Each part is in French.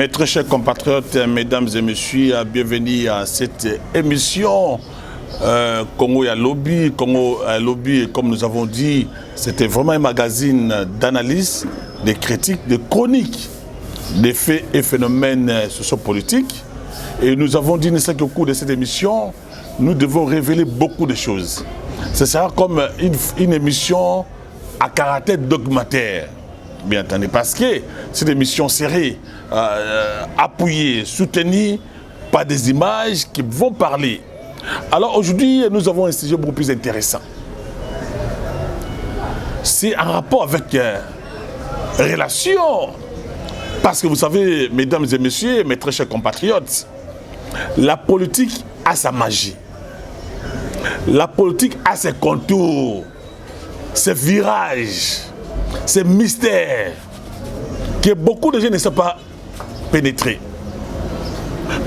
Mes très chers compatriotes, mesdames et messieurs, bienvenue à cette émission Congo à Lobby. Congo à Lobby, comme nous avons dit, c'était vraiment un magazine d'analyse, de critiques, de chroniques des faits et phénomènes sociopolitiques. Et nous avons dit qu'au cours de cette émission, nous devons révéler beaucoup de choses. Ce sera comme une émission à caractère dogmataire. Bien entendu, parce que c'est une émission serrée, appuyée, soutenue par des images qui vont parler. Alors aujourd'hui, nous avons un sujet beaucoup plus intéressant. C'est en rapport avec relation. Parce que vous savez, mesdames et messieurs, mes très chers compatriotes, la politique a sa magie. La politique a ses contours, ses virages, ces mystères que beaucoup de gens ne savent pas pénétrer.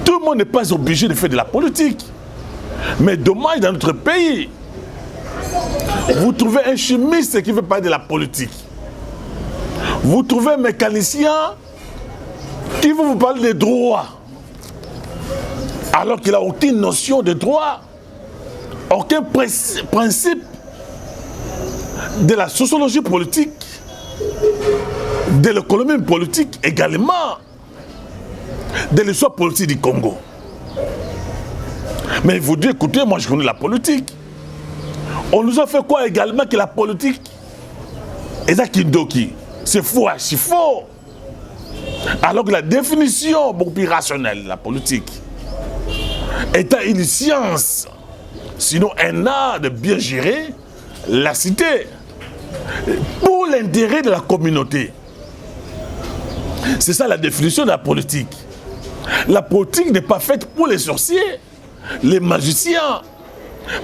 Tout le monde n'est pas obligé de faire de la politique. Mais dommage, dans notre pays, vous trouvez un chimiste qui veut parler de la politique. Vous trouvez un mécanicien qui veut vous parler des droits. Alors qu'il n'a aucune notion de droit, aucun principe de la sociologie politique, de l'économie politique également, de l'histoire politique du Congo. Mais il vous dit, écoutez, moi je connais la politique. On nous a fait quoi également que la politique est à Kindoki? C'est faux, c'est faux. Alors que la définition beaucoup plus rationnelle de la politique est une science, sinon un art de bien gérer la cité pour l'intérêt de la communauté. C'est ça la définition de la politique. La politique n'est pas faite pour les sorciers, les magiciens,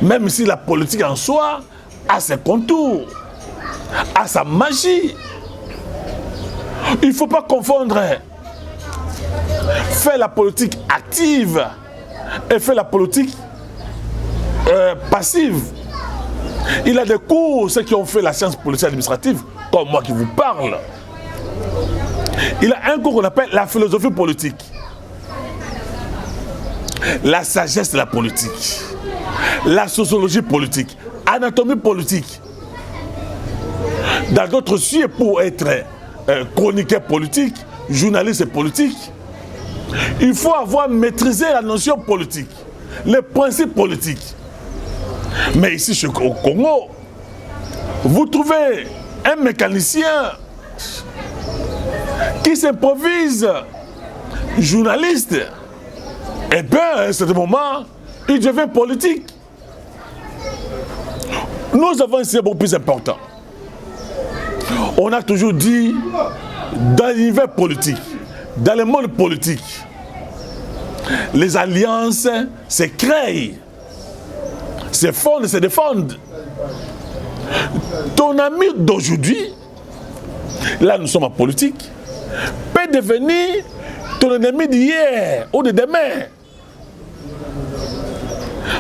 même si la politique en soi a ses contours, a sa magie. Il ne faut pas confondre faire la politique active et faire la politique passive. Il y a des cours, ceux qui ont fait la science politique administrative, comme moi qui vous parle. Il y a un cours qu'on appelle la philosophie politique. La sagesse de la politique. La sociologie politique. Anatomie politique. Dans d'autres sujets, pour être chroniqueur politique, journaliste politique, il faut avoir maîtrisé la notion politique, les principes politiques. Mais ici, au Congo, vous trouvez un mécanicien qui s'improvise journaliste. Et bien, à un certain moment, il devient politique. Nous avons un sujet beaucoup plus important. On a toujours dit, dans l'univers politique, dans le monde politique, les alliances se créent, se fondent, se défendent. Ton ami d'aujourd'hui, là nous sommes en politique, peut devenir ton ennemi d'hier ou de demain.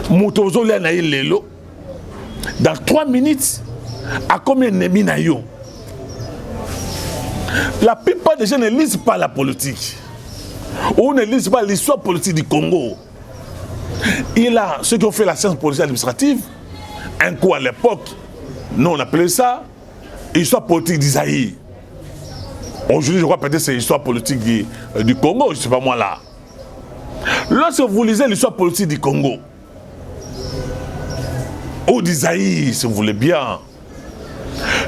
Moutozo Lanaï Lelo, dans 3 minutes, à combien d'ennemis naïo? La plupart des gens ne lisent pas la politique, ou ne lisent pas l'histoire politique du Congo. Il a ceux qui ont fait la science politique administrative, un coup à l'époque, nous on appelait ça histoire politique d'Isaïe. Aujourd'hui, je crois peut-être que c'est l'histoire politique du Congo, je ne sais pas moi là. Lorsque vous lisez l'histoire politique du Congo, ou d'Isaïe, si vous voulez bien,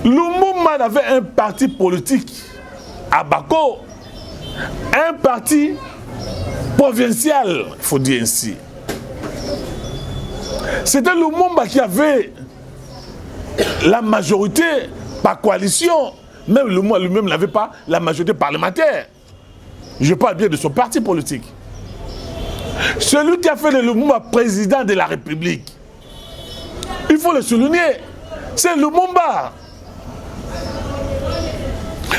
Lumumba avait un parti politique à Bako, un parti provincial, il faut dire ainsi. C'était Lumumba qui avait la majorité par coalition. Même Lumumba lui-même n'avait pas la majorité parlementaire. Je parle bien de son parti politique. Celui qui a fait de Lumumba président de la République, il faut le souligner, c'est Lumumba.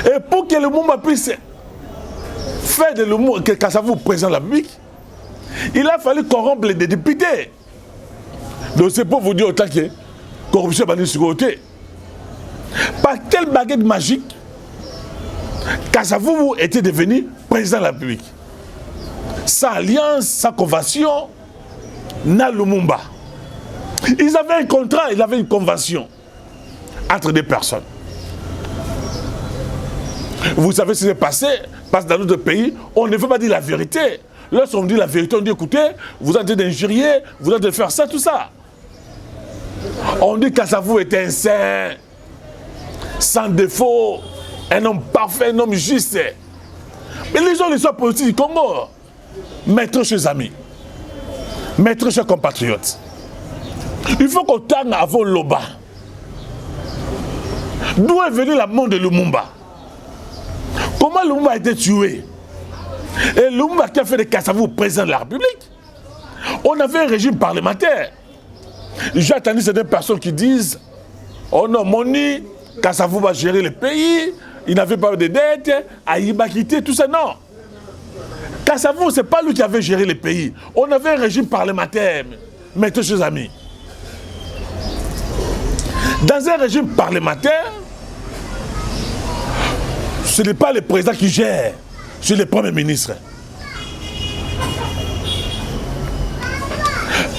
Et pour que Lumumba puisse faire de Lumumba, que Kasavu président de la République, il a fallu corrompre les députés. Donc c'est pour vous dire autant que corruption est sur côté. Par quelle baguette magique Kasavu était devenu président de la République. Sans alliance, sans convention, na Lumumba. Ils avaient un contrat, ils avaient une convention entre deux personnes. Vous savez ce qui s'est passé, parce que dans notre pays, on ne veut pas dire la vérité. Lorsqu'on dit la vérité, on dit écoutez, vous êtes en train d'injurier, vous êtes en train de faire ça, tout ça. On dit qu'Assafou était un saint, sans défaut, un homme parfait, un homme juste. Mais les gens, l'histoire politique du Congo, mes très chers amis, mes très chers compatriotes, il faut qu'on tangue avant Loba. D'où est venu la mort de Lumumba? Comment Lumumba a été tué? Et Lumumba qui a fait de Kassavou président de la République? On avait un régime parlementaire. J'ai entendu certaines personnes qui disent oh non, Moni, Kassavou va gérer le pays, il n'avait pas de dettes, Aïba quitté, tout ça, non. Kassavou, ce n'est pas lui qui avait géré le pays. On avait un régime parlementaire, mes très chers amis. Dans un régime parlementaire, ce n'est pas le président qui gère, c'est le premier ministre.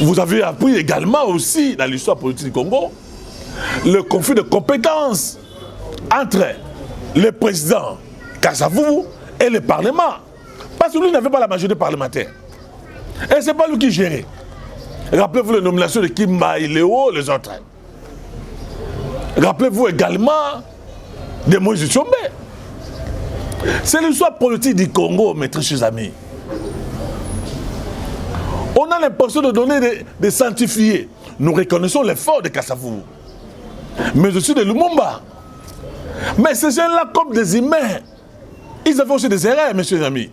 Vous avez appris également aussi dans l'histoire politique du Congo le conflit de compétences entre le président Kassavou et le Parlement. Parce que lui n'avait pas la majorité parlementaire. Et ce n'est pas lui qui gérait. Rappelez-vous les nominations de Kimba, Léo, les autres. Rappelez-vous également de Moïse Tshombe. C'est l'histoire politique du Congo, mes très chers amis. On a l'impression de donner des sanctifiés. Nous reconnaissons l'effort de Kassavou, mais aussi de Lumumba. Mais ces gens-là, comme des humains, ils avaient aussi des erreurs, messieurs les amis.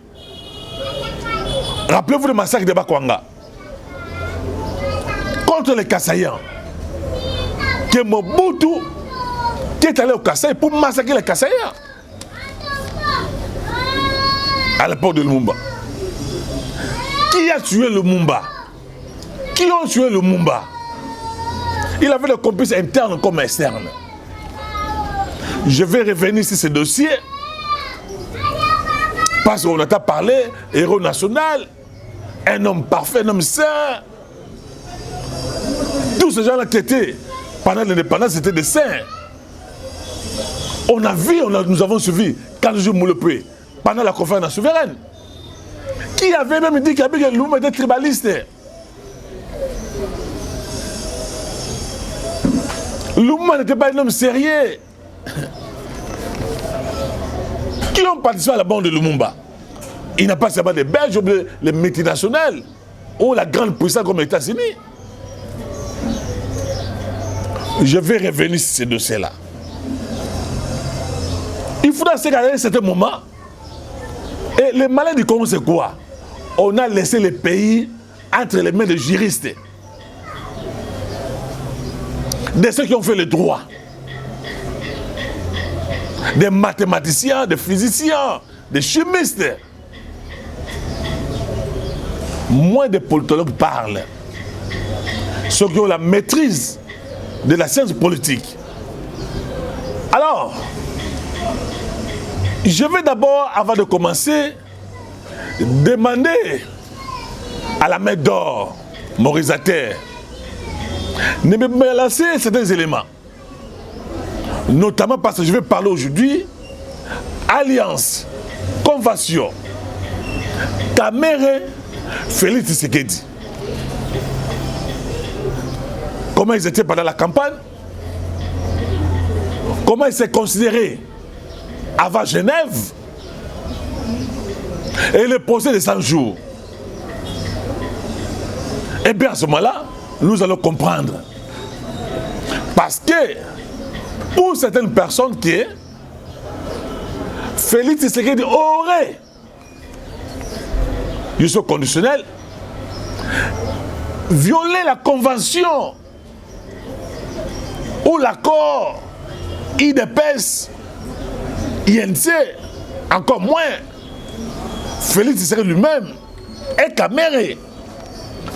Rappelez-vous le massacre de Bakwanga contre les Kassaïens. Que Mobutu qui est allé au Kassai pour massacrer les Kassaïens à l'époque de Lumumba. Qui a tué Lumumba? Qui ont tué Lumumba? Il avait des complices internes comme externes. Je vais revenir sur ce dossier parce qu'on a parlé, héros national, un homme parfait, un homme saint. Tous ces gens-là qui étaient pendant l'indépendance, c'était des saints. On a vu, nous avons suivi Kandji Moulepé pendant la conférence souveraine. Qui avait même dit que Lumumba était tribaliste. Lumumba n'était pas un homme sérieux. Qui ont participé à la bande de Lumumba? Il n'a pas seulement des Belges ou les multinationales ou la grande puissance comme les États-Unis. Je vais revenir sur ces dossiers-là. Il faudra se garder à un certain moment. Et le malin du Congo, c'est quoi? On a laissé le pays entre les mains des juristes, de ceux qui ont fait le droit, des mathématiciens, des physiciens, des chimistes. Moins de politologues parlent. Ceux qui ont la maîtrise de la science politique. Alors, je vais d'abord, avant de commencer, demander à la main d'or, moralisateur, de me balancer certains éléments. Notamment parce que je vais parler aujourd'hui alliance, convention, Kamere, Félix Tshisekedi. Comment ils étaient pendant la campagne? Comment ils s'est considérés avant Genève? Et le procès de 100 jours. Et bien à ce moment-là, nous allons comprendre. Parce que pour certaines personnes qui Félix Tshisekedi aurait jusqu'au conditionnel violé la convention ou l'accord IDPS, INC, encore moins Félix Tshisekedi lui-même est Kamere.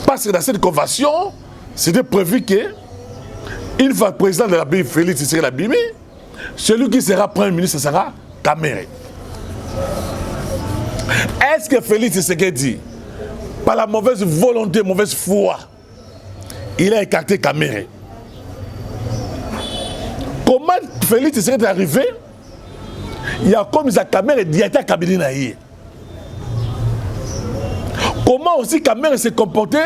Parce que dans cette convention, c'était prévu que une fois président de la BI, Félix Tshisekedi abîmé, celui qui sera premier ministre, ce sera Kamere. Est-ce que Félix Tshisekedi, par la mauvaise volonté, mauvaise foi, il a écarté Kamere? Comment Félix Tshisekedi est arrivé? Il y a comme sa Kamere diété à Kabila Naïe. Comment aussi Kamere s'est comporté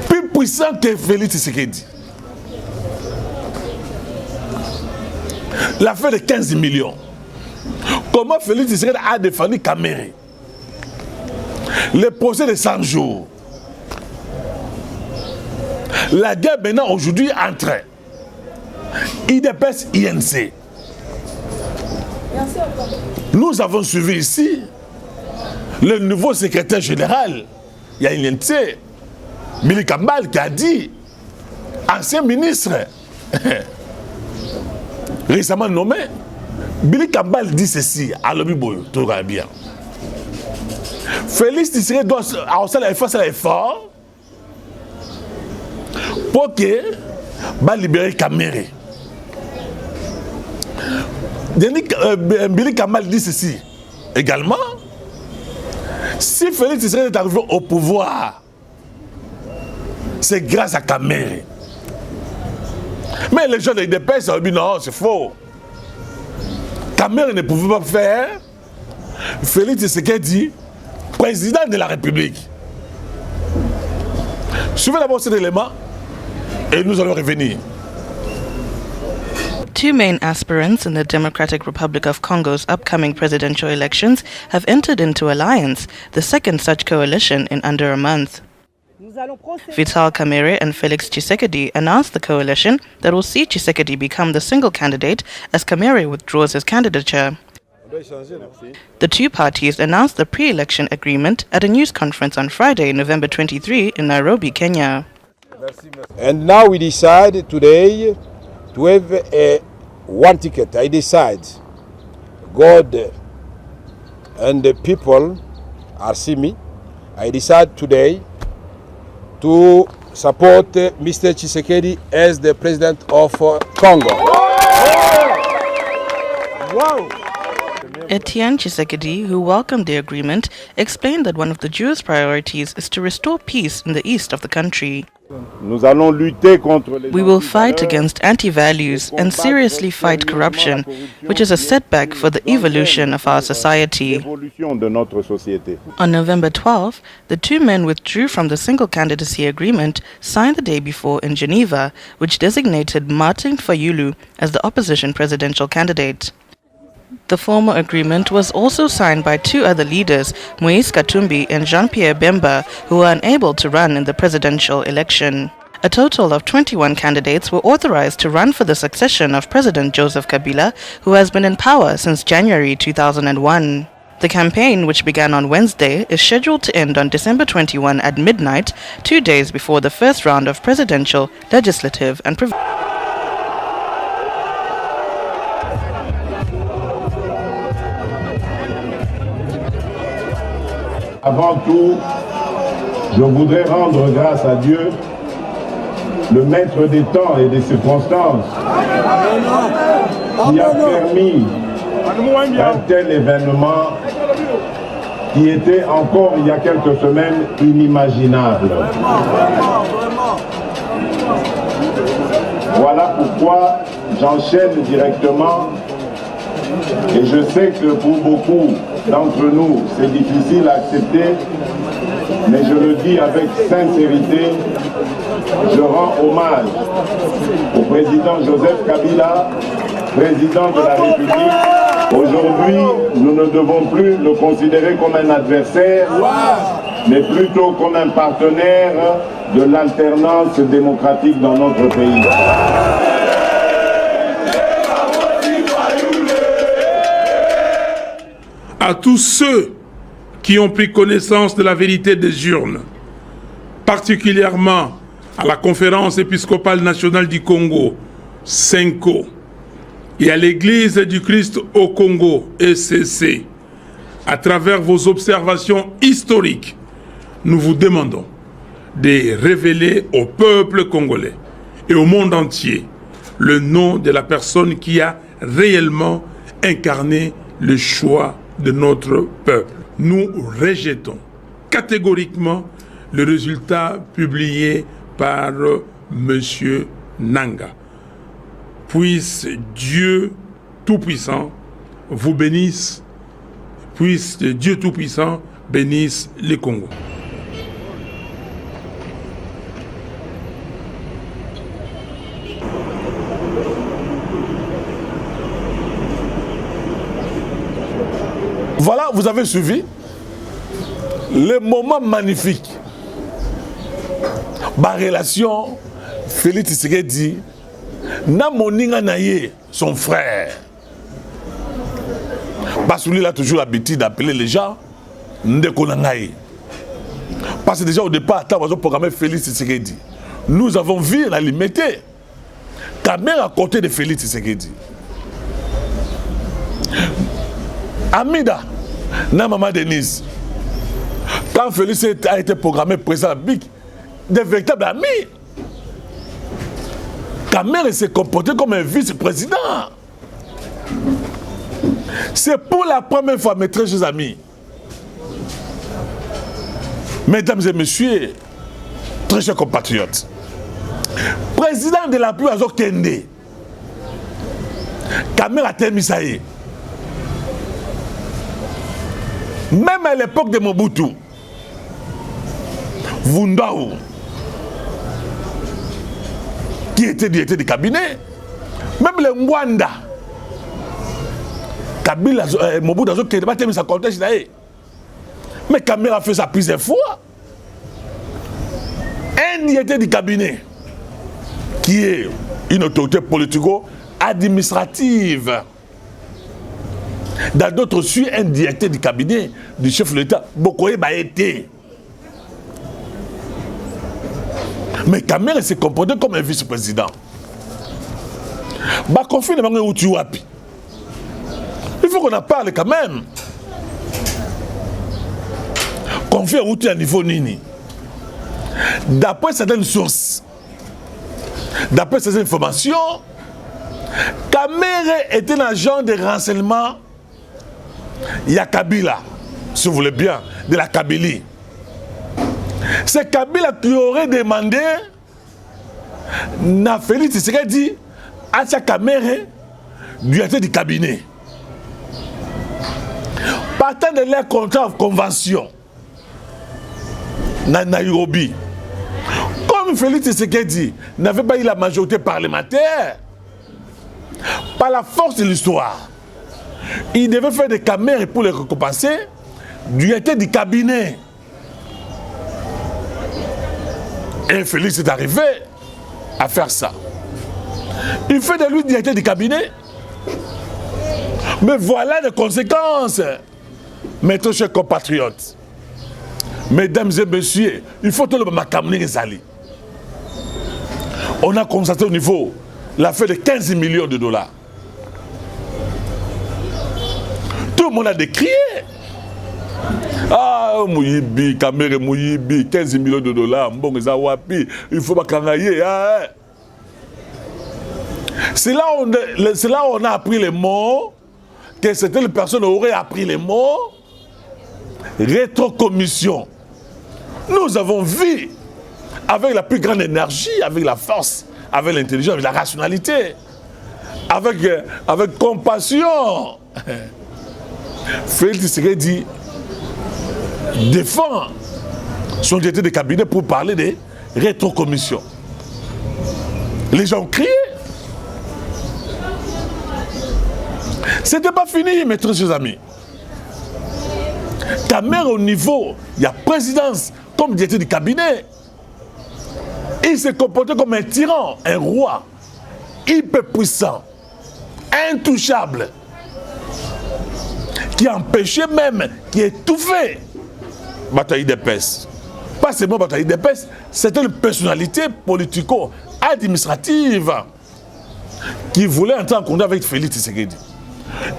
plus puissant que Félix Tshisekedi? L'affaire de 15 millions. Comment Félix Tshisekedi a défendu Kamere? Le procès de 100 jours. La guerre maintenant aujourd'hui entre IDPS et INC. Nous avons suivi ici le nouveau secrétaire général, il y a l'INC, Billy Kambal, qui a dit, ancien ministre, récemment nommé, Billy Kambal dit ceci, à l'Obiboyo, tout va bien. Félix Tshisekedi doit faire l'effort pour que libérer Kamere. Billy Kambal dit ceci également. Si Félix Tshisekedi est arrivé au pouvoir, c'est grâce à Kamere. Mais les gens de l'IDPS ont dit non, c'est faux. Kamere ne pouvait pas faire Félix Tshisekedi président de la République. Suivez d'abord cet élément et nous allons revenir. Two main aspirants in the Democratic Republic of Congo's upcoming presidential elections have entered into alliance, the second such coalition in under a month. Vital Kamerhe and Félix Tshisekedi announced the coalition that will see Tshisekedi become the single candidate as Kamerhe withdraws his candidature. The two parties announced the pre-election agreement at a news conference on Friday, November 23 in Nairobi, Kenya. And now we decide today to have one ticket. I decide God and the people are see me. I decide today to support Mr. Tshisekedi as the president of Congo. Wow! Etienne Tshisekedi, who welcomed the agreement, explained that one of the duo's priorities is to restore peace in the east of the country. We will fight against anti-values and seriously fight corruption, which is a setback for the evolution of our society. On November 12, the two men withdrew from the single candidacy agreement signed the day before in Geneva, which designated Martin Fayulu as the opposition presidential candidate. The former agreement was also signed by two other leaders, Moïse Katumbi and Jean-Pierre Bemba, who were unable to run in the presidential election. A total of 21 candidates were authorized to run for the succession of President Joseph Kabila, who has been in power since January 2001. The campaign, which began on Wednesday, is scheduled to end on December 21 at midnight, 2 days before the first round of presidential, legislative and provincial. Avant tout, je voudrais rendre grâce à Dieu, le maître des temps et des circonstances, qui a permis un tel événement qui était encore il y a quelques semaines inimaginable. Voilà pourquoi j'enchaîne directement. Et je sais que pour beaucoup d'entre nous, c'est difficile à accepter, mais je le dis avec sincérité, je rends hommage au président Joseph Kabila, président de la République. Aujourd'hui, nous ne devons plus le considérer comme un adversaire, mais plutôt comme un partenaire de l'alternance démocratique dans notre pays. À tous ceux qui ont pris connaissance de la vérité des urnes, particulièrement à la Conférence épiscopale nationale du Congo, CENCO, et à l'Église du Christ au Congo, ECC, à travers vos observations historiques, nous vous demandons de révéler au peuple congolais et au monde entier le nom de la personne qui a réellement incarné le choix de notre peuple. Nous rejetons catégoriquement le résultat publié par M. Nanga. Puisse Dieu Tout-Puissant vous bénisse, puisse Dieu Tout-Puissant bénisse les Congos. Voilà, vous avez suivi le moment magnifique. Ma relation, Félix Tshisekedi, na moninga naye, son frère. Parce que lui, il a toujours l'habitude d'appeler les gens Ndeko Nangaye. Parce que déjà au départ, quand on a programmé Félix Tshisekedi, nous avons vu la limiter. Caméra à côté de Félix Tshisekedi. Amida, na maman Denise. Quand Félix a été programmé président de la BIC, des véritables amis. Caméra s'est comporté comme un vice-président. C'est pour la première fois, mes très chers amis. Mesdames et messieurs, très chers compatriotes, président de la République Azo Kende, Caméra Temisaye, même à l'époque de Mobutu, Vundaou, qui était directeur du cabinet, même le Mwanda, Kabila, Mobutu Azo Kende, pas terminé sa contexte là. Mais Caméra a fait ça plusieurs fois. Un directeur du cabinet, qui est une autorité politico-administrative. Dans d'autres suites, un directeur du cabinet du chef de l'État, Bokoye Baete. Mais Caméra s'est comporté comme un vice-président. Il faut qu'on en parle quand même. Confier Outi à niveau Nini. D'après certaines sources, d'après ces informations, Caméra était un agent de renseignement. Il y a Kabila, si vous voulez bien, de la Kabylie. C'est Kabila qui aurait demandé à Félix Tshisekedi à sa Caméra du cabinet. Partant de leur contrat de convention, na Nairobi, comme Félix Tshisekedi n'avait pas eu la majorité parlementaire, par la force de l'histoire, il devait faire des caméras pour les récompenser du cabinet. Et Félix est arrivé à faire ça. Il fait de lui directeur du cabinet. Mais voilà les conséquences, mes très chers compatriotes. Mesdames et messieurs, il faut tout le monde. On a constaté au niveau l'affaire de 15 millions de dollars. Tout le monde a décrié. Ah, Mouyibi, Caméra Mouyibi, 15 millions de dollars, bon, il faut pas canailler. C'est là où on a appris les mots, que certaines personnes auraient appris les mots rétrocommission. Nous avons vu, avec la plus grande énergie, avec la force, avec l'intelligence, avec la rationalité, avec compassion, Félix Tshisekedi défend son directeur de cabinet pour parler de rétrocommission. Les gens crient. C'était pas fini, mes très chers amis. Caméra au niveau, il y a présidence comme directeur du cabinet. Il s'est comporté comme un tyran, un roi, hyper puissant, intouchable, qui empêchait même, qui étouffait Bataille d'Épès. Pas seulement Bataille d'Épès, c'était une personnalité politico-administrative qui voulait entrer en contact avec Félix Tshisekedi.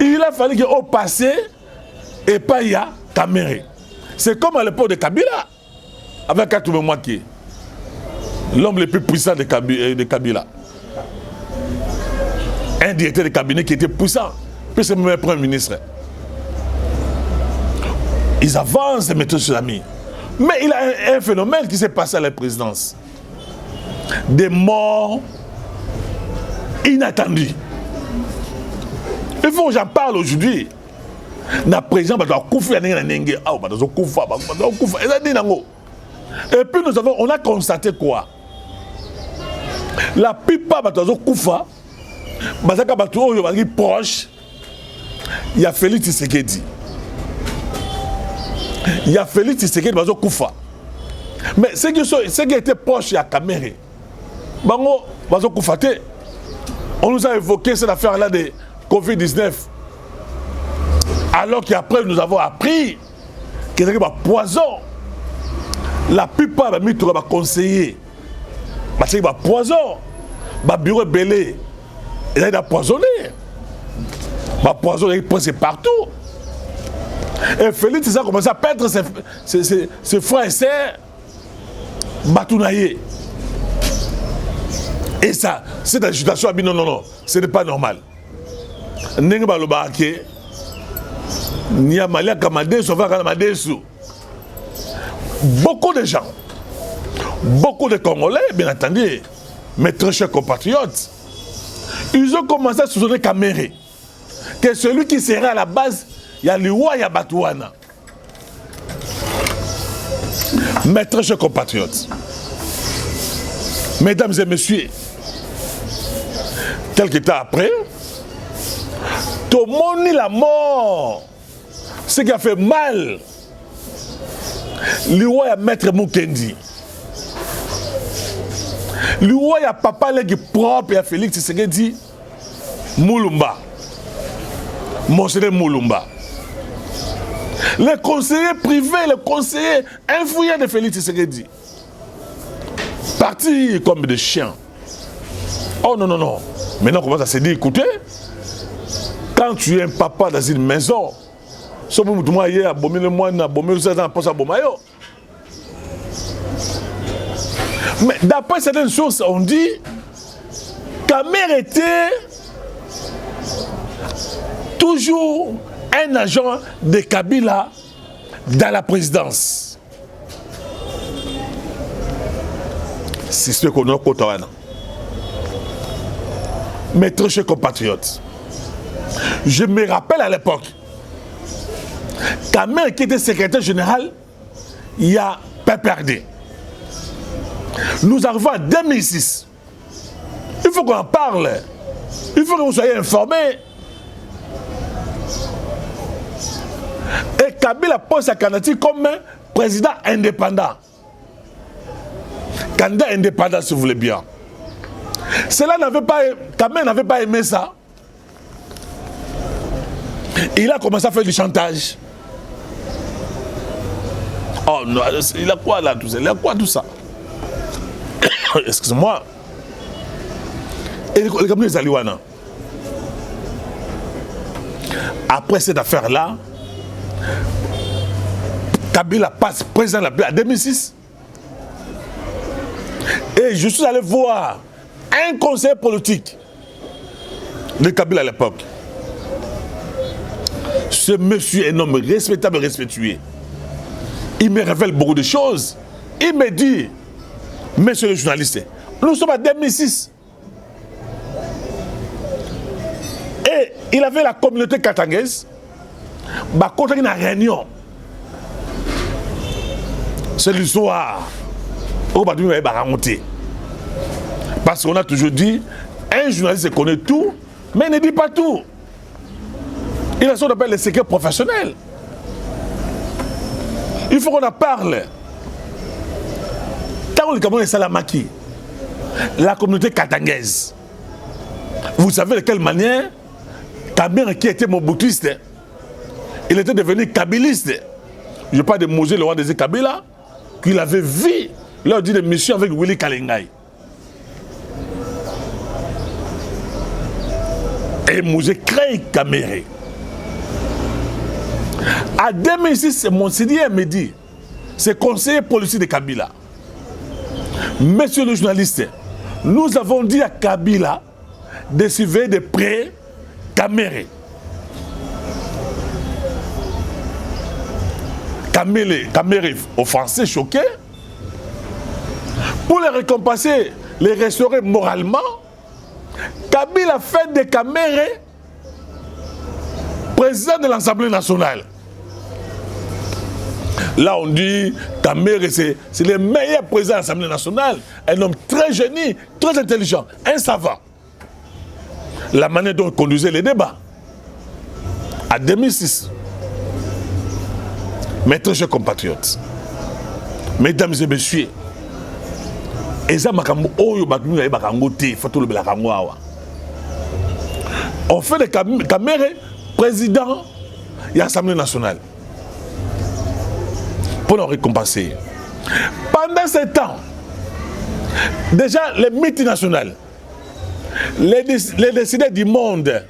Il a fallu qu'au passé, et pas il y a Caméra. C'est comme à l'époque de Kabila, avec Katoumé Mouaki, l'homme le plus puissant de Kabila. Un directeur de cabinet qui était puissant, puis c'est même premier ministre. Ils avancent, mes chers amis. Mais il y a un phénomène qui s'est passé à la présidence. Des morts inattendus. Il faut que j'en parle aujourd'hui. Le président va koufa. Et puis on a constaté quoi? La plupart de koufa, proche, il y a Félix Tshisekedi. Il y a Félix Tshisekedi qui koufa. Mais ceux qui étaient proches de la caméra, on nous a évoqué cette affaire-là de Covid-19. Alors qu'après, nous avons appris qu'il y a un poison. La plupart des mythes sont conseillés. Parce qu'il y a un poison. Le bureau belé. Il a poisonné. Le poison est posé partout. Et Félix a commencé à perdre ses frères et sœurs. Batounaye. Et ça, cette agitation a dit non, ce n'est pas normal. Nengi balobake Niamalia Kamadesu va Kamadesu. Beaucoup de gens, beaucoup de Congolais, bien entendu, mes très chers compatriotes, ils ont commencé à soupçonner Kamere que celui qui sera à la base, il y a Liwa, il y a Batouana. Mes très chers compatriotes, mesdames et messieurs, quelques temps après, tout le monde la mort. Ce qui a fait mal, Liwa ya maître Mukendi. Liwa ya papa legi propre ya Félix Tshisekedi Mulumba. Monseigneur Mulumba. Les conseillers privés, les conseillers influents de Félix Tshisekedi. Partis comme des chiens. Oh non. Maintenant, on commence à se dire, écoutez, quand tu es un papa dans une maison, mais d'après certaines sources, on dit qu'Amer était toujours un agent de Kabila dans la présidence. C'est ce qu'on a côté. Mes très chers compatriotes, je me rappelle à l'époque, Kamer qui était secrétaire général, il y a PPRD. Nous arrivons en 2006. Il faut qu'on en parle. Il faut que vous soyez informés. Et Kabila pose sa candidature comme président indépendant. Candidat indépendant, si vous voulez bien. Cela n'avait pas, Kamer n'avait pas aimé ça. Il a commencé à faire du chantage. Oh non, il a quoi là tout ça? Il a quoi tout ça? Excusez-moi. Et les Aliwana. Après cette affaire-là, Kabila passe président de la République en 2006. Et je suis allé voir un conseiller politique de Kabila à l'époque. Ce monsieur est un homme respectable et respectueux. Il me révèle beaucoup de choses. Il me dit, monsieur le journaliste, nous sommes en 2006. Et il avait la communauté katangaise, quand il y a une réunion. C'est l'histoire. Parce qu'on a toujours dit, un journaliste connaît tout, mais il ne dit pas tout. Il a ce qu'on appelle les secrets professionnels. Il faut qu'on en parle. Quand on est Salamaki, la communauté katangaise, vous savez de quelle manière Kabila qui était moboutiste, il était devenu kabiliste. Je parle de Mosé, le roi des Kabila, qu'il avait vu lors d'une mission avec Willy Kalengai. Et Mosé crée Kamere. En 2006, mon seigneur me dit, c'est conseiller politique de Kabila. Monsieur le journaliste, nous avons dit à Kabila de surveiller de près Kamere. Kamere offensés, choqués. Pour les récompenser, les restaurer moralement, Kabila fait de Kamere président de l'Assemblée nationale. Là, on dit Kamere, c'est le meilleur président de l'Assemblée nationale. Un homme très génie, très intelligent, un savant. La manière dont il conduisait les débats. En 2006. Mes très chers compatriotes, mesdames et messieurs, on fait de Kamere président de l'Assemblée nationale pour nous récompenser. Pendant ce temps, déjà les multinationales, les décideurs du monde,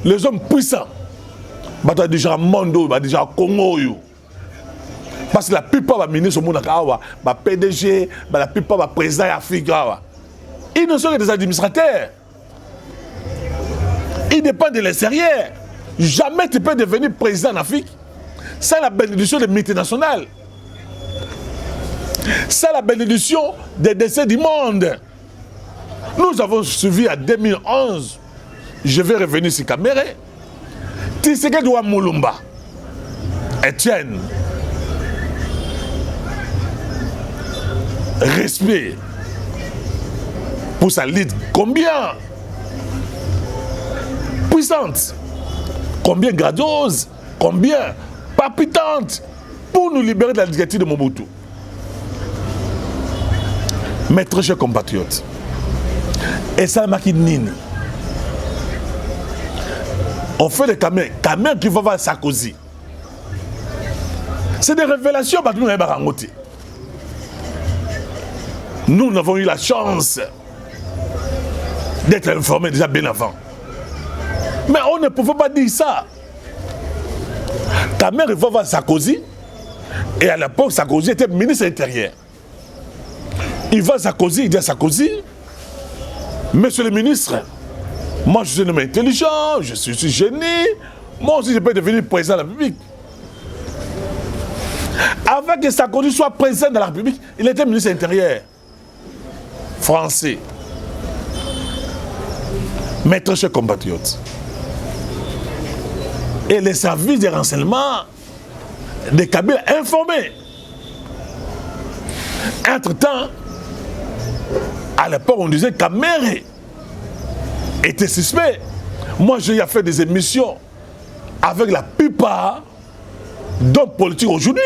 les hommes puissants, déjà Mondo, déjà Congo, parce que la plupart des ministres au monde, les PDG, la plupart des présidents d'Afrique, ils ne sont que des administrateurs. Ils dépendent de l'extérieur. Jamais tu peux devenir président en Afrique sans la bénédiction des multinationales, sans la bénédiction des décès du monde. Nous avons suivi en 2011, je vais revenir sur Kamere, Tshisekedi wa Mulumba, Etienne, respect pour sa lead, combien puissante, combien grandiose, combien palpitante pour nous libérer de la dictature de Mobutu. Mes très chers compatriotes, et ça m'a dit Nini. On fait des Kamere qui va voir Sarkozy. C'est des révélations parce que nous n'avons pas rencontré. Nous avons eu la chance d'être informés déjà bien avant. Mais on ne pouvait pas dire ça. Kamere va voir Sarkozy. Et à l'époque, Sarkozy était ministre de l'Intérieur. Il va à Sarkozy, il dit à Sarkozy, monsieur le ministre, moi je suis un homme intelligent, je suis génie, moi aussi je peux devenir président de la République. Avant que Sarkozy soit président de la République, il était ministre de l'Intérieur français. Mes très chers compatriotes, et les services de renseignement de Kabila informés. Entre-temps, à l'époque, on disait que Kamere était suspect. Moi, j'ai fait des émissions avec la plupart d'hommes politiques aujourd'hui.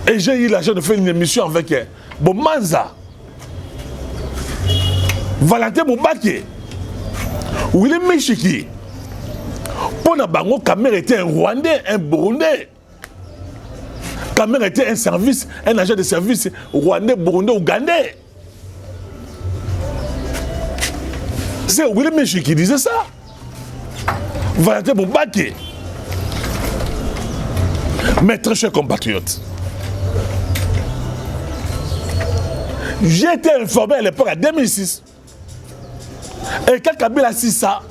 Et j'ai eu la chance de faire une émission avec Bomanza, Valentin Moubake, Willy Michiki. Pour Nabango, Kamere était un Rwandais, un Burundais. Kamere était un agent de service rwandais, burundais, ougandais. C'est Willy Michiki qui disait ça. Valentin Moubake. Mes très chers compatriotes, j'ai été informé à l'époque, en 2006. Et quand Kabila a dit ça,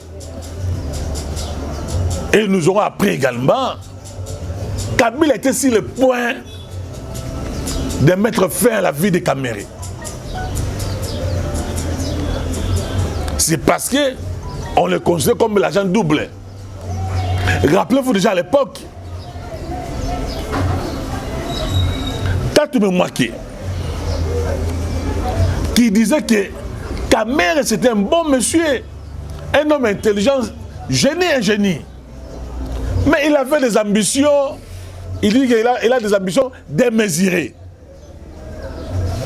et nous aurons appris également, Kabila était sur le point de mettre fin à la vie de Kamere. C'est parce qu'on le considère comme l'agent double. Rappelez-vous déjà à l'époque, Tatu Mwaki, qui disait que Kamere c'était un bon monsieur, un homme intelligent, un génie. Mais il avait des ambitions, il dit qu'il a des ambitions démesurées.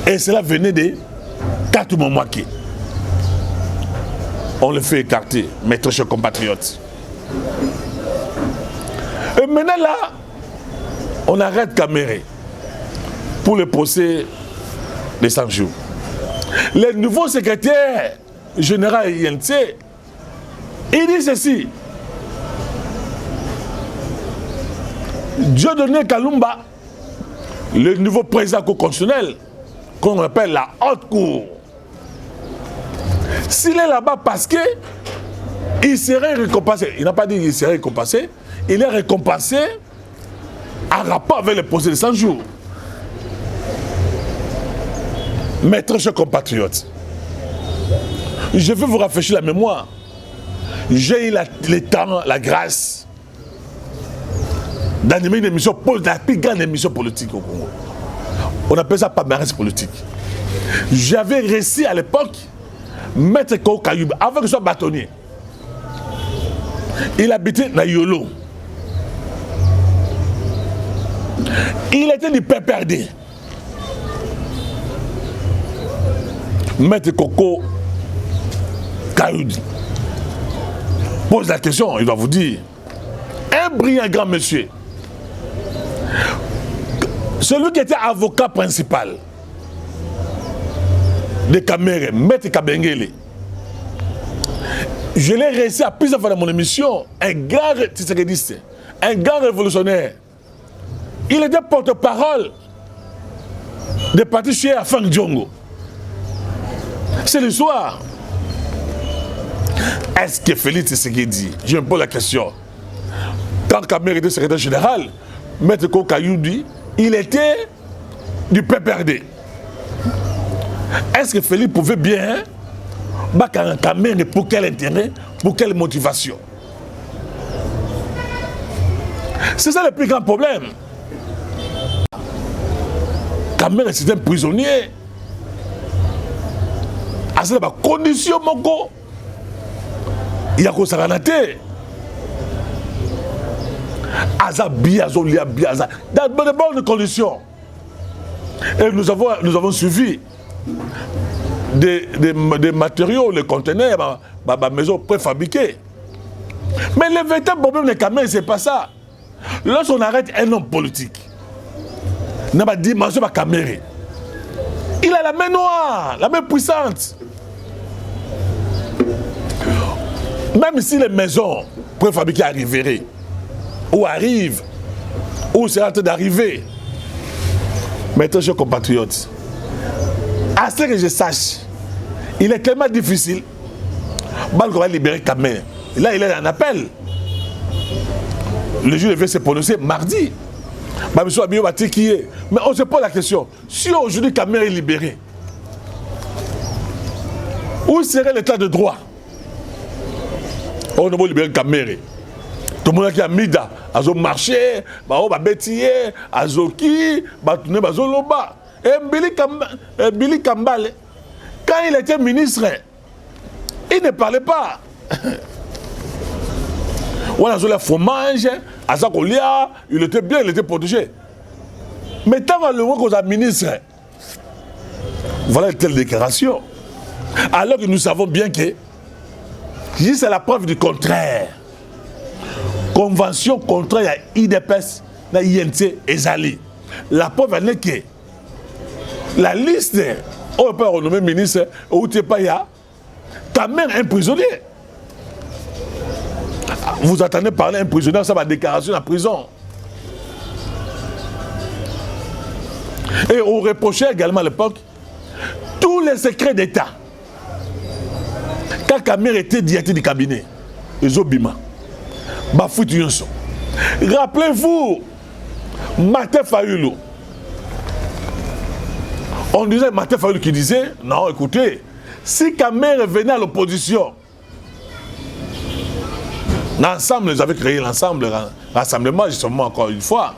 Et cela venait de Tatu Mwaki. On le fait écarter, mes très chers compatriotes. Et maintenant là, on arrête Kamere pour le procès de 100 jours. Le nouveau secrétaire général INC, il dit ceci. Dieudonné Kalumba, le nouveau président constitutionnel, qu'on appelle la haute cour, s'il est là-bas parce qu'il serait récompensé, il n'a pas dit qu'il serait récompensé, il est récompensé en rapport avec le procès de 100 jours. Mes très chers compatriotes, je vais vous rafraîchir la mémoire. J'ai eu le temps, la grâce d'animer une émission, la plus grande émission politique au Congo. On appelle ça palmarès politique. J'avais réussi à l'époque Maître Koko Kayumba, avant qu'il soit bâtonnier. Il habitait à Yolo. Il était du PPRD. Maître Koko Kayumba pose la question, il doit vous dire. Un brillant grand monsieur. Celui qui était avocat principal de Kamere, Maître Kabengele. Je l'ai réussi à plusieurs fois dans mon émission, un grand tisserédiste, un grand révolutionnaire. Il était porte-parole des partis chiés à Fang Djongo. C'est l'histoire. Est-ce que Félix Tshisekedi, je me pose la question, quand Kamere était secrétaire général, Maître Koko Kayumba, il était du PPRD. Est-ce que Félix pouvait bien, Kamere, pour quel intérêt, pour quelle motivation? C'est ça le plus grand problème. Kamere, c'est un prisonnier. À cette condition, mon gars, il y a quoi ça ranaté. Dans de bonnes conditions. Et nous avons suivi des matériaux, les conteneurs, ma maison préfabriquée. Mais le véritable problème de Kamere, c'est pas ça. Lorsqu'on arrête un homme politique, n'a pas dit Monsieur Kamere. Il a la main noire, la main puissante. Même si les maisons préfabriquées arriveraient, ou arrivent, ou c'est en train d'arriver, mes très chers compatriotes, à ce que je sache, il est tellement difficile, qu'on va libérer Kamere. Là, il est en appel. Le juge devait se prononcer mardi. Mais on se pose la question, si aujourd'hui Kamere est libéré, où serait l'état de droit? On va libérer Kamere. Tout le monde qui a mis à marché, à bétiller, à zoki, à tourner, à zoloba. Et Billy Kambale, quand il était ministre, il ne parlait pas. On a le fromage, à Zakolia, il était bien, il était protégé. Mais tant que le roi qu'on a ministre, voilà une telle déclaration. Alors que nous savons bien que c'est la preuve du contraire. Convention contraire à IDPS, à INT et Zali. La preuve est que la liste, on ne peut pas renommer ministre, ou tu n'es pas là, ta mère est un prisonnier. Vous attendez parler d'un prisonnier, ça va déclaration en prison. Et on reprochait également à l'époque tous les secrets d'État. Quand Kamere était directeur du cabinet, les Obima, Bafouti Yonso. Rappelez-vous, Martin Fayulu. On disait Martin Fayulu qui disait, non, écoutez, si Kamere venait à l'opposition, l'ensemble, ils avaient créé l'ensemble, rassemblement, justement, encore une fois,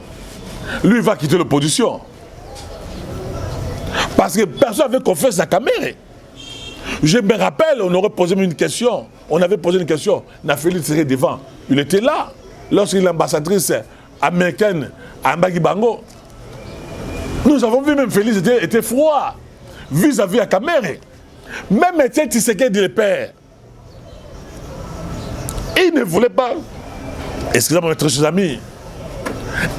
lui va quitter l'opposition. Parce que personne n'avait confiance à Kamere. Je me rappelle, on aurait posé une question. On avait posé une question. Nafeli serait devant. Il était là. Lorsqu'il est l'ambassadrice américaine à Mbagi Bango. Nous avons vu même Félix était froid vis-à-vis à Kamere. Même Étienne Tshisekedi le père. Il ne voulait pas. Excusez-moi, mes très chers amis.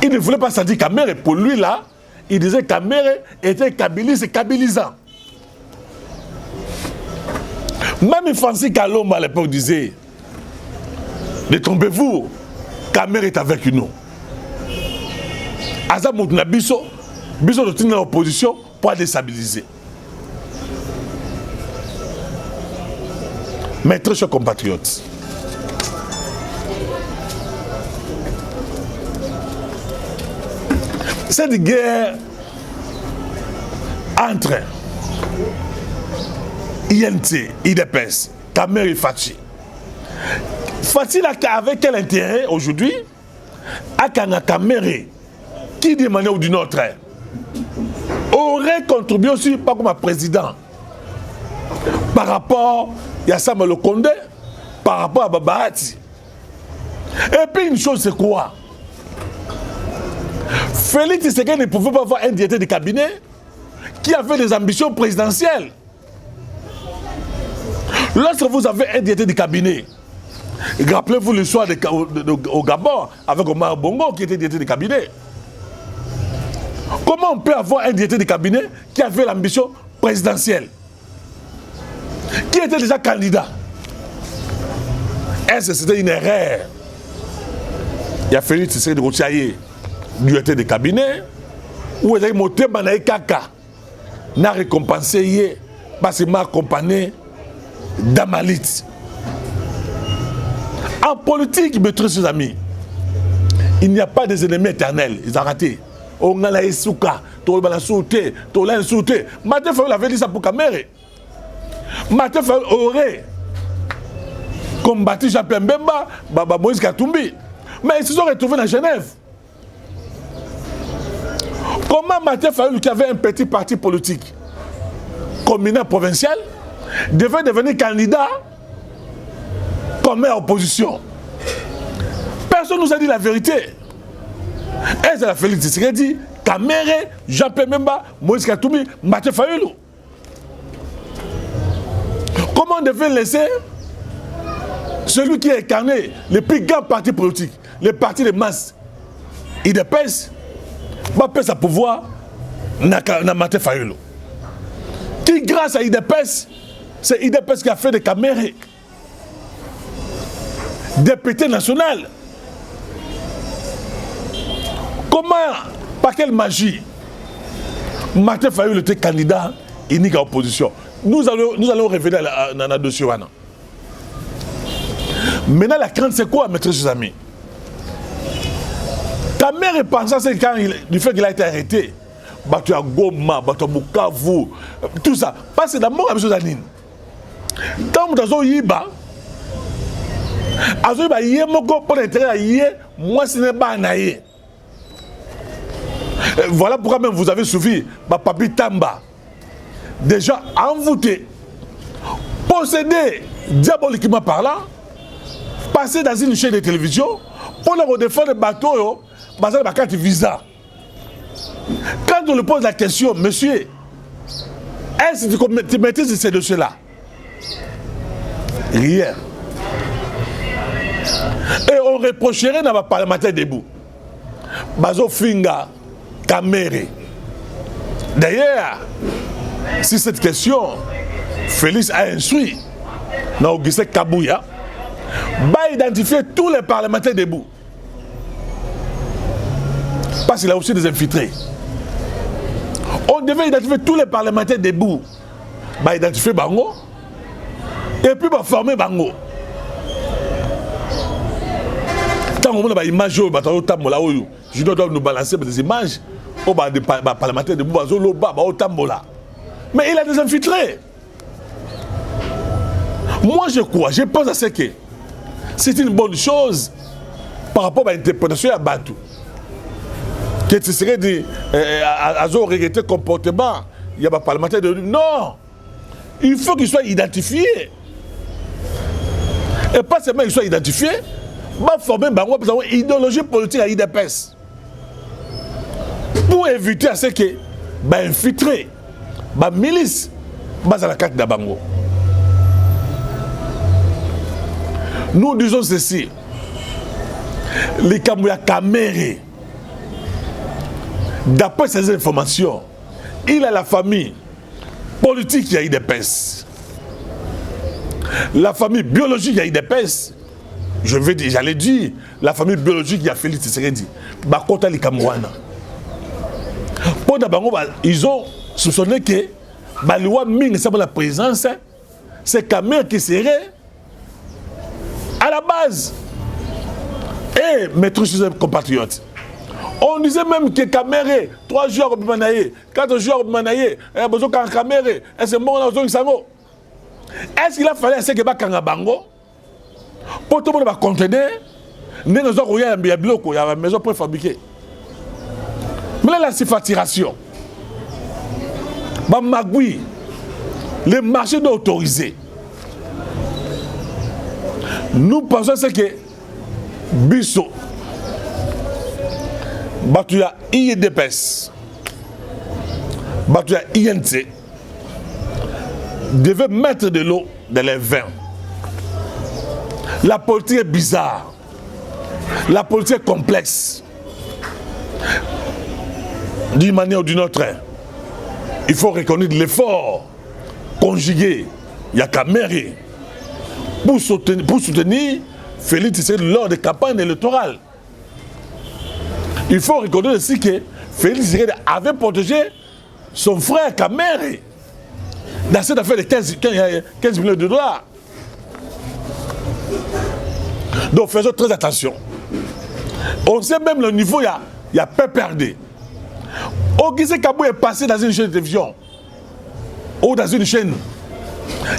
Il ne voulait pas sentir Kamere. Pour lui, là, il disait que Kamere était kabiliste et kabilisant. Même Francis Kalomba à l'époque disait, détrompez-vous, Kamere est avec nous. Azamut na biso de tenir l'opposition pour déstabiliser. Mes très chers compatriotes, cette guerre entre INT, IDPS, Kamere et Fachi. Fachi avec quel intérêt aujourd'hui à Kamere, qui d'une manière ou d'une autre aurait contribué aussi, pas comme un président, par rapport à Yassam Lokonde, par rapport à Babahati. Et puis une chose, c'est quoi? Félix Tshisekedi ne pouvait pas avoir un directeur de cabinet qui avait des ambitions présidentielles. Lorsque vous avez un directeur de cabinet, rappelez-vous l'histoire au Gabon avec Omar Bongo qui était directeur de cabinet. Comment on peut avoir un directeur de cabinet qui avait l'ambition présidentielle, qui était déjà candidat? Est-ce que c'était une erreur? Il a fallu que c'est de retirer directeur de cabinet ou il a monté Manaï Kaka n'a récompensé parce qu'il m'a accompagné d'Amalit. En politique, mes chers amis, il n'y a pas des ennemis éternels. Ils ont raté. On a la Esouka, on a la sauté, on a la sauté. Matin Fayoul avait dit ça pour Kamere. Matin Fayoul aurait combattu Jean-Pierre Mbemba, Baba Moïse Katumbi. Mais ils se sont retrouvés dans Genève. Comment Matin Fayoul, qui avait un petit parti politique communal provincial, devait devenir candidat comme opposition? Personne ne nous a dit la vérité. Et c'est la Félix Tshisekedi, Kamere, Jean-Pierre Mbemba, Moïse Katumbi, Matin Fayoulou. Comment on devait laisser celui qui a incarné le plus grand parti politique, le parti de masse, IDPS, va perdre sa pouvoir dans Matin Fayoulou? Qui, grâce à IDPS, c'est IDPS qui a fait de Kamere député national. Comment, par quelle magie, Matin Fayoulou était candidat unique à l'opposition? Nous allons revenir dans la dossier. Maintenant, la crainte, c'est quoi, mes chers amis? Kamere pensait, c'est quand du fait qu'il a été arrêté. Batu à Goma, Batu à Bukavu, tout ça. Parce que d'abord, il y a des choses. Quand vous avez Yiba, Azoïba Yemoko pour l'intérêt à Yé, moi ce n'est pas Naïe. Voilà pourquoi même vous avez suivi Papi Tamba, déjà envoûté, possédé diaboliquement parlant, passé dans une chaîne de télévision pour leur défendre le bateau, basé sur la carte visa. Quand on lui pose la question, monsieur, est-ce que tu maîtrises ces dossiers-là? Rien. Et on reprocherait dans le parlementaire debout. Bazo Finga, Kamere. D'ailleurs, si cette question, Félix a instruit dans Augustin Kabouya, va identifier tous les parlementaires debout. Parce qu'il a aussi des infiltrés. On devait identifier tous les parlementaires debout. Va identifier Bango. Et puis va former Bango. Tant qu'on a des images, je dois nous balancer des images. Au bas des parlementaires debout, mais il a des infiltrés. Moi je crois, je pense à ce que c'est une bonne chose par rapport à l'interprétation à Batou. Que tu serais dit, à regretter le comportement, il y a des parlementaires de... Non! Il faut qu'il soit identifié. Et pas seulement qu'il soit identifié, mais former une idéologie politique à IDPS. Pour éviter à ce que infiltré, milice, dans la carte d'Abango. Nous disons ceci. Les Kamouya Kamere, d'après ces informations, il a la famille politique qui a IDPS. La famille biologique qui a IDPS. J'allais dire, la famille biologique qui a Félix Tshisekedi. Bakota les Kamouana. Ils ont soupçonné que la loi Ming, c'est la présence, c'est Kamere qui serait à la base. Et mes chers compatriotes, On disait même que Kamere, 3 joueurs au Bimanaye, 4 joueurs au Bimanaye, besoin de Kamere, et c'est bon, on a Sango. Est-ce qu'il a fallu essayer de faire Bango pour tout le monde va contenir? Nous avons un bloc, il y a une maison pour fabriquer. Mais là, c'est facturation. Magui, les marchés sont autorisés. Nous pensons que Bisso, Batuya IEDPS, Batuya INC devait mettre de l'eau dans les vins. La politique est bizarre. La politique est complexe. D'une manière ou d'une autre, il faut reconnaître l'effort conjugué. Il y a Kamere pour soutenir Félix Tshisekedi lors des campagnes électorales. Il faut reconnaître aussi que Félix Tshisekedi avait protégé son frère Kamere dans cette affaire de 15 millions de dollars. Donc faisons très attention. On sait même le niveau, il y a PPRD. Ogise Kabou est passé dans une chaîne de télévision ou dans une chaîne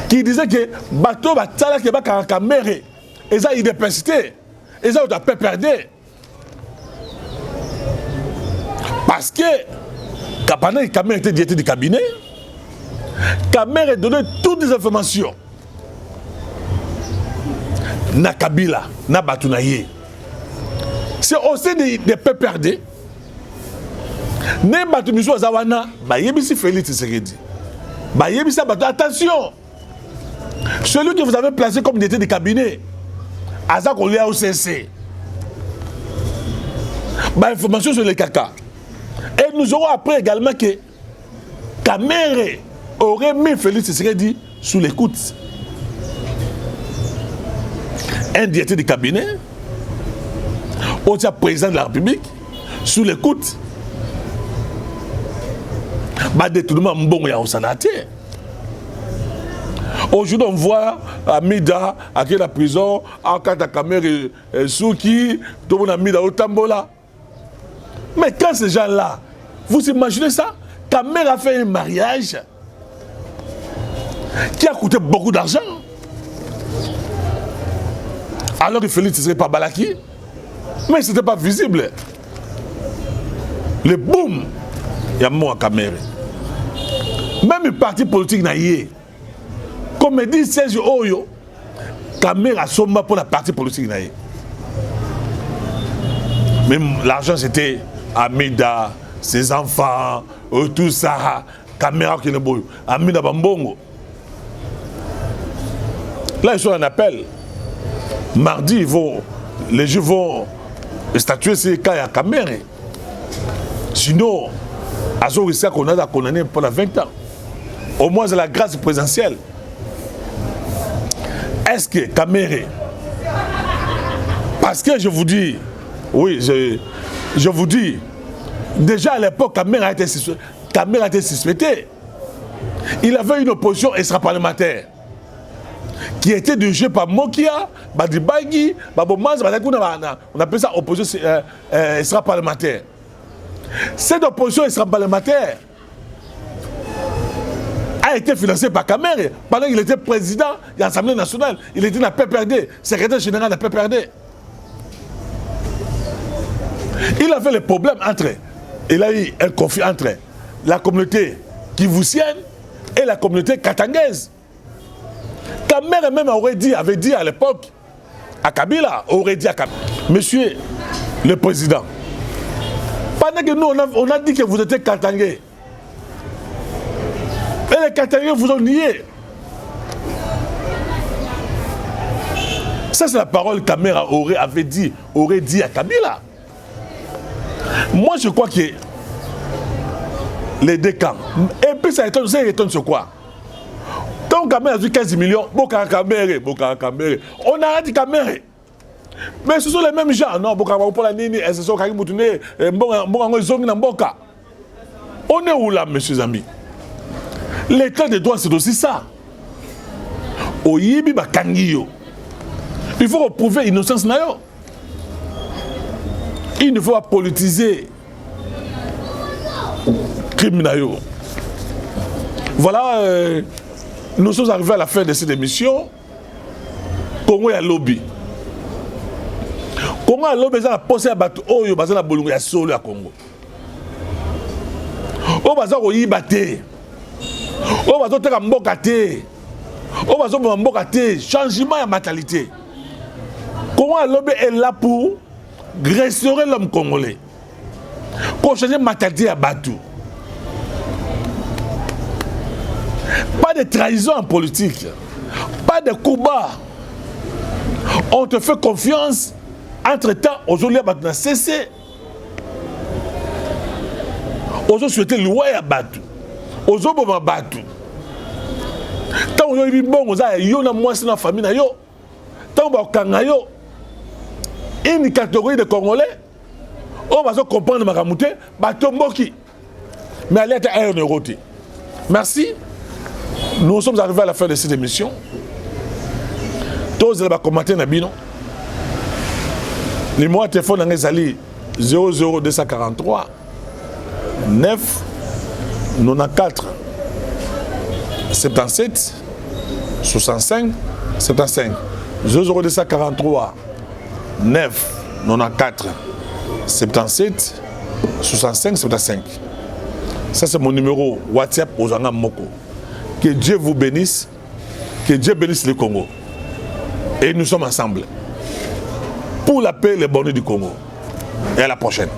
qui disait que bateau va tala ke ba Kamere et ça il est persisté et ça on a PPRD parce que pendant que Kamere était directeur du cabinet, Kamere donnait toutes les informations na Kabila na Batunaye. C'est aussi des PPRD. Ne Batumiso Zawana, Bayebisi Félix Tshisekedi. Bayebisi Batu, attention! Celui que vous avez placé comme directeur du cabinet, Azak Olia OCC. Information sur les caca. Et nous aurons appris également que Kamere aurait mis Félix Tshisekedi sous l'écoute. Un directeur du cabinet, aussi président de la République, sous l'écoute. Détournement mbongo ya osanate. Aujourd'hui, on voit Amida à la prison, à Kamere Souki, tout le monde a mis dans le tambola. Mais quand ces gens-là, vous imaginez ça? Kamere a fait un mariage qui a coûté beaucoup d'argent. Alors que Félix ne serait pas Balaki, mais ce n'était pas visible. Le boom, il y a mort à Kamere. Même le parti politique n'a yé. Comme dit Serge Oyo, Kamere a somme pour la parti politique n'a yé. Même l'argent c'était Amida, ses enfants, tout ça, Kamere qui n'est pas Amida Bambongo. Là ils sont en appel. Mardi, les juges vont statuer ces cas à Kamere. Sinon, Azo risque qu'on a condamné pendant 20 ans. Au moins, c'est la grâce présidentielle. Est-ce que Kamere, parce que je vous dis, oui, je vous dis, déjà à l'époque, Kamere a été suspecté. Il avait une opposition extra-parlementaire qui était dirigée par Mokia, Badibagi, Babomaz, on appelle ça opposition extra-parlementaire. Cette opposition extra-parlementaire a été financée par Kamere pendant qu'il était président de l'Assemblée nationale. Il était dans la PPRD, secrétaire général de la PPRD. Il avait le problème entre, il a eu un conflit entre la communauté kivusienne et la communauté katangaise. Kamere même avait dit à l'époque, à Kabila, aurait dit à Kabila, monsieur le président, pendant que nous on a dit que vous étiez katangais, et les katangais vous ont nié. Ça c'est la parole que Kamere aurait dit à Kabila. Moi je crois que les deux camps, et puis ça étonne sur quoi? Donc Kamere a dit 15 millions, Boka Kamere. On a dit Kamere. Mais ce sont les mêmes gens. Non, Boka Wapola Nini, SSO Kaki Moutouné, Mbonga Zongi Namboka. On est où là, messieurs amis? L'état des droits, c'est aussi ça. Oyibi Bakangiyo. Il faut prouver innocence nayo. Il ne faut pas politiser criminel. Voilà, nous sommes arrivés à la fin de cette émission. Congo ya lobby. Congo ya lobby, ça a posé à battre. Oh, yo, bazana bolungu ya solo ya Congo. Oh, bazana oyiba te. Oh, bazana teka mboka te. Oh, bazana mboka te. Changement de mentalité. Congo ya lobby est là pour restaurer l'homme congolais. Pour changer la mentalité à Batou. Pas de trahison en politique. Pas de coup bas. On te fait confiance. Entre-temps, aujourd'hui, on a cessé. Aujourd'hui, souhaité louer à Batou. Aujourd'hui, on a Batou. Tant qu'on a eu bon, on a eu une famille. Tant qu'on a eu une catégorie de Congolais, on va comprendre ma ramouté, Batou Mboki. Mais elle est à 1 euro. Merci. Nous sommes arrivés à la fin de cette émission. Tous les commentaires Nabino. Le numéro de téléphone est 00243 9 94 77 65 75 00243 9 94 77 65 75. Ça c'est mon numéro WhatsApp aux Angam Moko. Que Dieu vous bénisse, que Dieu bénisse le Congo. Et nous sommes ensemble pour la paix et le bonheur du Congo. Et à la prochaine.